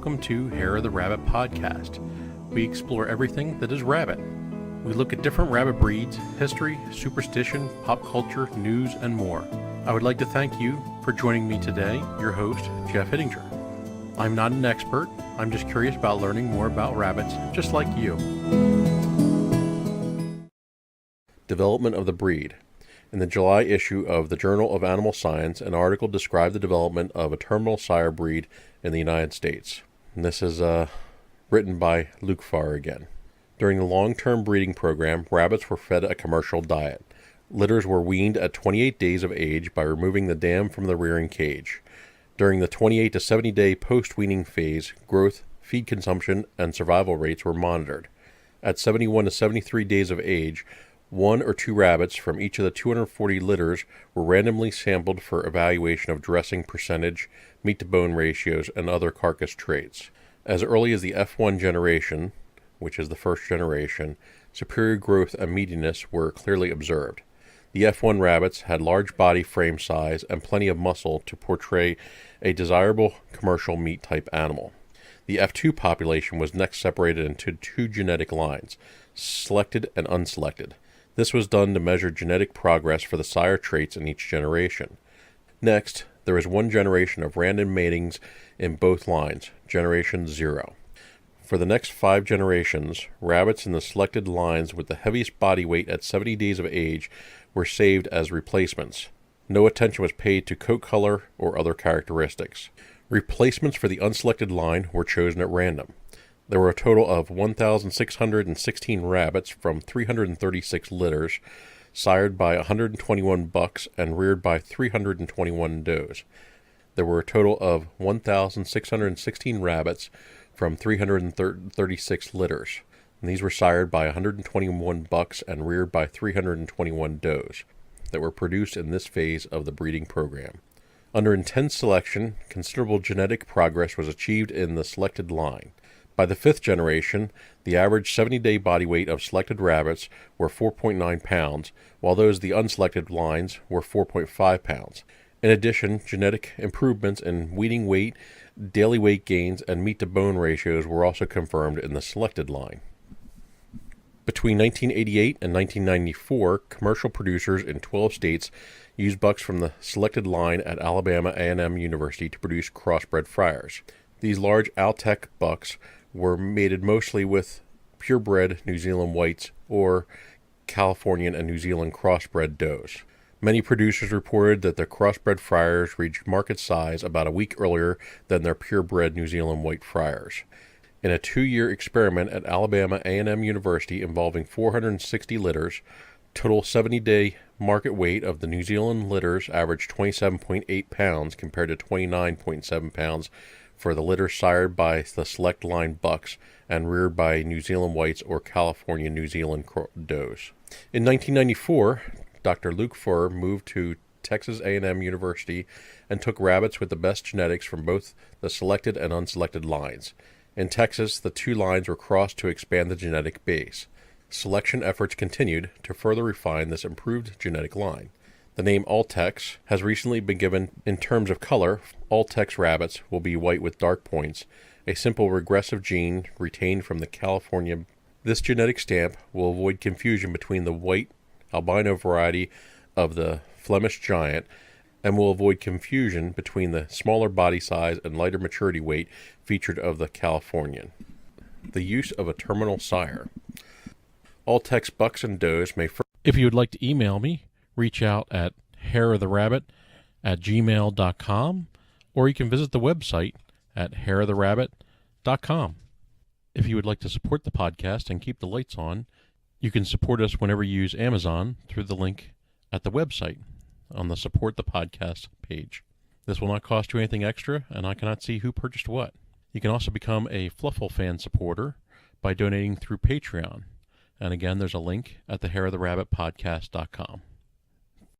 welcome to Hare the Rabbit podcast. We explore everything that is rabbit. We look at different rabbit breeds, history, superstition, pop culture, news, and more. I would like to thank you for joining me today, your host, Jeff Hittinger. I'm not an expert, I'm just curious about learning more about rabbits, just like you. Development of the breed. In the July issue of the Journal of Animal Science, an article described the development of a terminal sire breed in the United States. And this is written by Luke Farr again. During the long-term breeding program, rabbits were fed a commercial diet. Litters were weaned at 28 days of age by removing the dam from the rearing cage. During the 28 to 70-day post-weaning phase, growth, feed consumption, and survival rates were monitored. At 71 to 73 days of age, 1 or 2 rabbits from each of the 240 litters were randomly sampled for evaluation of dressing percentage, meat-to-bone ratios, and other carcass traits. As early as the F1 generation, which is the first generation, superior growth and meatiness were clearly observed. The F1 rabbits had large body frame size and plenty of muscle to portray a desirable commercial meat-type animal. The F2 population was next separated into 2 genetic lines, selected and unselected. This was done to measure genetic progress for the sire traits in each generation. Next, there is 1 generation of random matings in both lines, generation 0. For the next 5 generations, rabbits in the selected lines with the heaviest body weight at 70 days of age were saved as replacements. No attention was paid to coat color or other characteristics. Replacements for the unselected line were chosen at random. There were a total of 1,616 rabbits from 336 litters, sired by 121 bucks and reared by 321 does. There were a total of 1,616 rabbits from 336 litters, and these were sired by 121 bucks and reared by 321 does that were produced in this phase of the breeding program. Under intense selection, considerable genetic progress was achieved in the selected line. By the 5th generation, the average 70-day body weight of selected rabbits were 4.9 pounds, while those of the unselected lines were 4.5 pounds. In addition, genetic improvements in weaning weight, daily weight gains, and meat-to-bone ratios were also confirmed in the selected line. Between 1988 and 1994, commercial producers in 12 states used bucks from the selected line at Alabama A&M University to produce crossbred Friars. These large Altex bucks were mated mostly with purebred New Zealand whites or Californian and New Zealand crossbred does. Many producers reported that their crossbred Friars reached market size about a week earlier than their purebred New Zealand white Friars. In a 2-year experiment at Alabama A&M University involving 460 litters, total 70-day market weight of the New Zealand litters averaged 27.8 pounds compared to 29.7 pounds for the litter sired by the select line bucks and reared by New Zealand whites or California New Zealand does. In 1994, Dr. Luke Farr moved to Texas A&M University and took rabbits with the best genetics from both the selected and unselected lines. In Texas, the 2 lines were crossed to expand the genetic base. Selection efforts continued to further refine this improved genetic line. The name Altex has recently been given in terms of color. Altex rabbits will be white with dark points, a simple regressive gene retained from the California. This genetic stamp will avoid confusion between the white albino variety of the Flemish Giant and will avoid confusion between the smaller body size and lighter maturity weight featured of the Californian. The use of a terminal sire. Altex bucks and does may... If you would like to email me, reach out at hareoftherabbit@gmail.com, or you can visit the website at hareoftherabbit.com. If you would like to support the podcast and keep the lights on, you can support us whenever you use Amazon through the link at the website on the Support the Podcast page. This will not cost you anything extra, and I cannot see who purchased what. You can also become a Fluffle fan supporter by donating through Patreon. And again, there's a link at the hareoftherabbitpodcast.com.